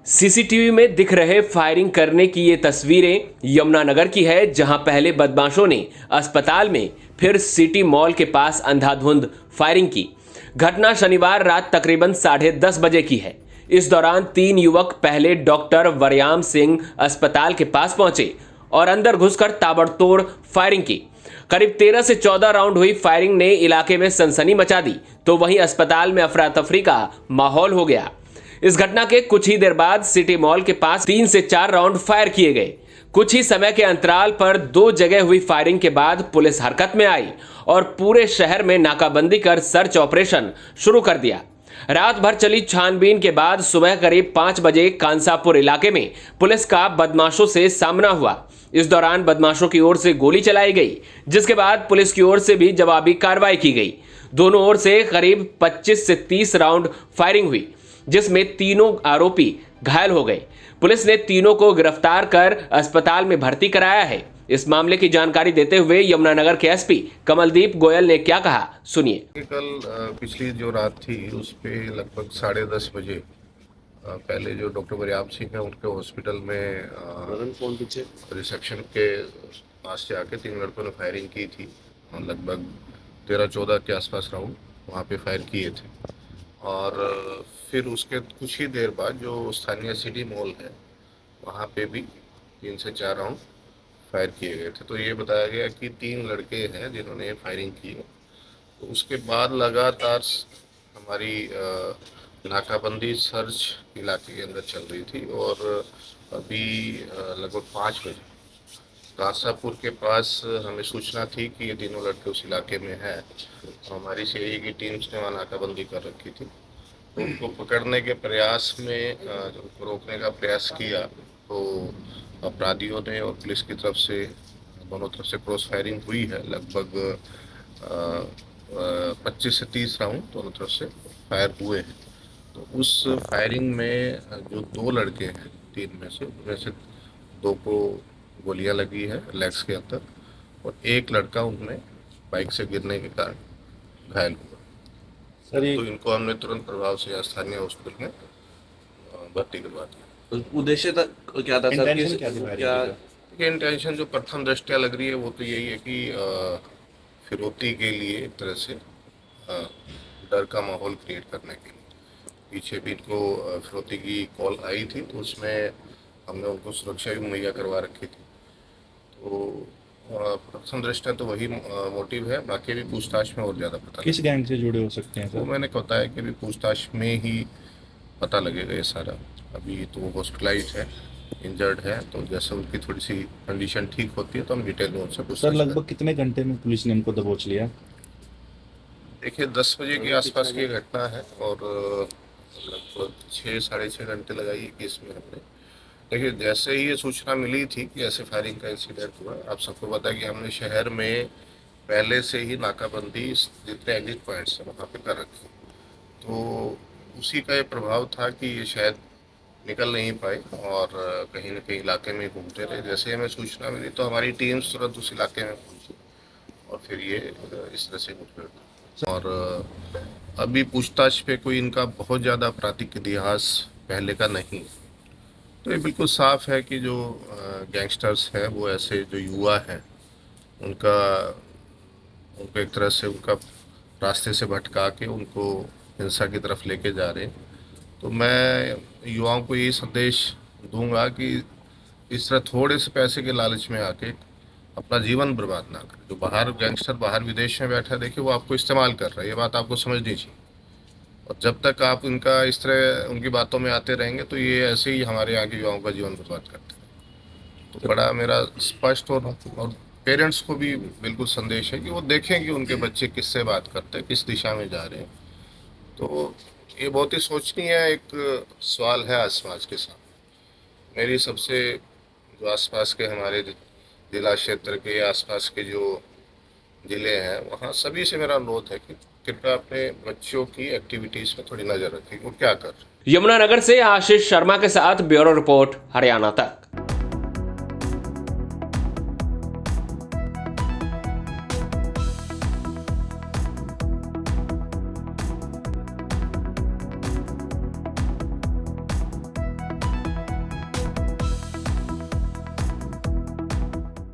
CCTV में दिख रहे फायरिंग करने की ये तस्वीरें यमुनानगर की है, जहां पहले बदमाशों ने अस्पताल में फिर सिटी मॉल के पास अंधाधुंध फायरिंग की। घटना शनिवार रात तकरीबन 10:30 बजे की है। इस दौरान 3 युवक पहले डॉक्टर वरयाम सिंह अस्पताल के पास पहुंचे और अंदर घुसकर ताबड़तोड़ फायरिंग की। करीब 13 से 14 राउंड हुई फायरिंग ने इलाके में सनसनी मचा दी, तो वहीं अस्पताल में अफरा तफरी का माहौल हो गया। इस घटना के कुछ ही देर बाद सिटी मॉल के पास 3 से 4 राउंड फायर किए गए। कुछ ही समय के अंतराल पर 2 जगह हुई फायरिंग के बाद पुलिस हरकत में आई और पूरे शहर में नाकाबंदी कर सर्च ऑपरेशन शुरू कर दिया। रात भर चली छानबीन के बाद सुबह करीब 5 बजे कांसापुर इलाके में पुलिस का बदमाशों से सामना हुआ। इस दौरान बदमाशों की ओर से गोली चलाई गई, जिसके बाद पुलिस की ओर से भी जवाबी कार्रवाई की गई। दोनों ओर से करीब 25 से 30 राउंड फायरिंग हुई, जिसमें तीनों आरोपी घायल हो गए। पुलिस ने तीनों को गिरफ्तार कर अस्पताल में भर्ती कराया है। इस मामले की जानकारी देते हुए यमुनानगर के एसपी कमलदीप गोयल ने क्या कहा, सुनिए। कल पिछली जो रात थी उस पे लगभग 10:30 बजे पहले जो डॉक्टर वरयाम सिंह है उनके हॉस्पिटल में रिसेप्शन के पास से आके 3 लड़कों ने फायरिंग की थी। लगभग 13-14 के आसपास राउंड वहाँ पे फायर किए थे और फिर उसके कुछ ही देर बाद जो स्थानीय सिटी मॉल है वहाँ पे भी 3 से 4 राउंड फायर किए गए थे। तो ये बताया गया कि 3 लड़के हैं जिन्होंने फायरिंग की। तो उसके बाद लगातार हमारी नाकाबंदी सर्च इलाके के अंदर चल रही थी और अभी लगभग 5 बजे कांसापुर के पास हमें सूचना थी कि ये तीनों लड़के उस इलाके में हैं। तो हमारी सीआईए की टीम्स ने वहाँ नाकाबंदी कर रखी थी। तो उनको पकड़ने के प्रयास में उनको रोकने का प्रयास किया तो अपराधियों ने और पुलिस की तरफ से दोनों तरफ से क्रॉस फायरिंग हुई है। लगभग 25 से 30 राउंड दोनों तरफ से फायर हुए हैं। तो उस फायरिंग में जो 2 लड़के हैं 3 में से उनमें से 2 को गोलियां लगी है लेग्स के अंदर और 1 लड़का उनमें बाइक से गिरने के कारण घायल हुआ। तो इनको हमने तुरंत प्रभाव से स्थानीय हॉस्पिटल में भर्ती करवा दिया। उद्देश्य क्या था सर? क्या इंटेंशन जो प्रथम दृष्टया लग रही है वो तो यही है कि फिरौती के लिए एक तरह से डर का माहौल क्रिएट करने के लिए। पीछे भी इनको फिरौती की कॉल आई थी तो उसमें हमने उनको सुरक्षा भी मुहैया करवा रखी थी। तो प्रथम दृष्टया तो वही मोटिव है। बाकी भी पूछताछ में और ज़्यादा पता किस गैंग से जुड़े हो सकते हैं सर? वो मैंने बताया कि अभी पूछताछ में ही पता लगेगा ये सारा। अभी तो हॉस्पिटलाइज है, इंजर्ड है, तो जैसे उनकी थोड़ी सी कंडीशन ठीक होती है तो हम डिटेल में उनसे पूछते हैं। सर लगभग कितने घंटे में पुलिस ने इनको दबोच लिया? देखिए 10 बजे के आसपास की घटना है और लगभग 6-6.5 घंटे लगाई केस में हमने। देखिए जैसे ही ये सूचना मिली थी कि ऐसे फायरिंग का इंसिडेंट हुआ, आप सबको पता है कि हमने शहर में पहले से ही नाकाबंदी जितने एग्जिट पॉइंट्स हैं वहाँ पे कर रखी। तो उसी का ये प्रभाव था कि ये शायद निकल नहीं पाए और कहीं न कहीं इलाके में घूमते रहे। जैसे हमें सूचना मिली तो हमारी टीम्स तुरंत उस इलाके में पहुंची और फिर ये इस तरह से मुठभेड़। और अभी पूछताछ पे कोई इनका बहुत ज़्यादा आपराधिक इतिहास पहले का नहीं। तो ये बिल्कुल साफ है कि जो गैंगस्टर्स हैं वो ऐसे जो युवा हैं उनको एक तरह से उनका रास्ते से भटका के उनको हिंसा की तरफ लेके जा रहे हैं। तो मैं युवाओं को ये संदेश दूंगा कि इस तरह थोड़े से पैसे के लालच में आके अपना जीवन बर्बाद ना करें। जो बाहर गैंगस्टर बाहर विदेश में बैठा देखिए वो आपको इस्तेमाल कर रहा है, ये बात आपको समझनी चाहिए। और जब तक आप इनका इस तरह उनकी बातों में आते रहेंगे तो ये ऐसे ही हमारे यहाँ के युवाओं का जीवन बर्बाद करते हैं। तो बड़ा मेरा स्पष्ट और पेरेंट्स को भी बिल्कुल संदेश है कि वो देखें कि उनके बच्चे किससे बात करते हैं, किस दिशा में जा रहे हैं। तो ये बहुत ही सोचनीय एक सवाल है आज समाज के सामने। मेरी सबसे जो आसपास के हमारे जिला क्षेत्र के आसपास के जो ज़िले हैं वहाँ सभी से मेरा अनुरोध है कि कृपया अपने बच्चों की एक्टिविटीज़ में थोड़ी नज़र रखें वो क्या कर रहे हैं। यमुनानगर से आशीष शर्मा के साथ ब्यूरो रिपोर्ट, हरियाणा तक।